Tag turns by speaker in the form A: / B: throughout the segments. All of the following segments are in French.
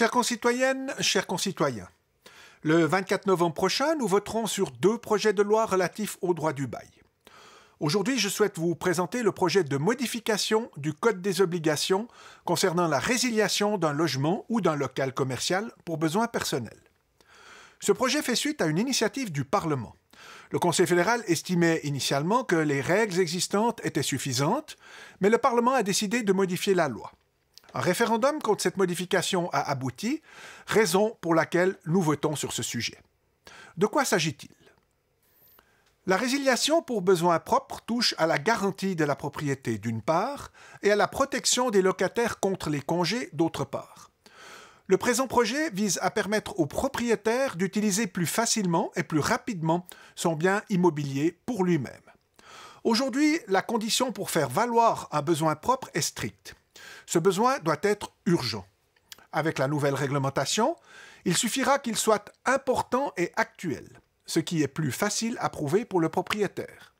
A: Chères concitoyennes, chers concitoyens, le 24 novembre prochain, nous voterons sur 2 projets de loi relatifs au droit du bail. Aujourd'hui, je souhaite vous présenter le projet de modification du Code des obligations concernant la résiliation d'un logement ou d'un local commercial pour besoins personnels. Ce projet fait suite à une initiative du Parlement. Le Conseil fédéral estimait initialement que les règles existantes étaient suffisantes, mais le Parlement a décidé de modifier la loi. Un référendum contre cette modification a abouti, raison pour laquelle nous votons sur ce sujet. De quoi s'agit-il? La résiliation pour besoins propres touche à la garantie de la propriété d'une part et à la protection des locataires contre les congés d'autre part. Le présent projet vise à permettre aux propriétaires d'utiliser plus facilement et plus rapidement son bien immobilier pour lui-même. Aujourd'hui, la condition pour faire valoir un besoin propre est stricte. Ce besoin doit être urgent. Avec la nouvelle réglementation, il suffira qu'il soit important et actuel, ce qui est plus facile à prouver pour le propriétaire.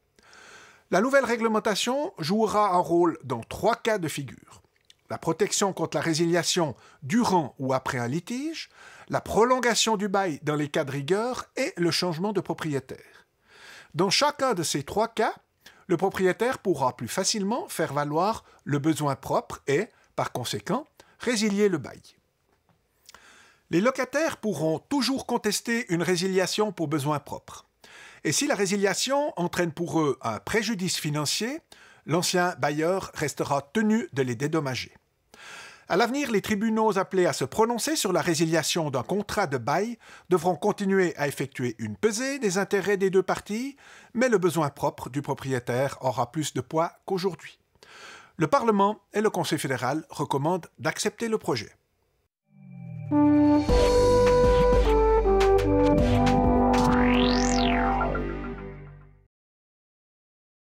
A: La nouvelle réglementation jouera un rôle dans 3 cas de figure. La protection contre la résiliation durant ou après un litige, la prolongation du bail dans les cas de rigueur et le changement de propriétaire. Dans chacun de ces 3 cas, le propriétaire pourra plus facilement faire valoir le besoin propre et, par conséquent, résilier le bail. Les locataires pourront toujours contester une résiliation pour besoin propre. Et si la résiliation entraîne pour eux un préjudice financier, l'ancien bailleur restera tenu de les dédommager. À l'avenir, les tribunaux appelés à se prononcer sur la résiliation d'un contrat de bail devront continuer à effectuer une pesée des intérêts des 2 parties, mais le besoin propre du propriétaire aura plus de poids qu'aujourd'hui. Le Parlement et le Conseil fédéral recommandent d'accepter le projet.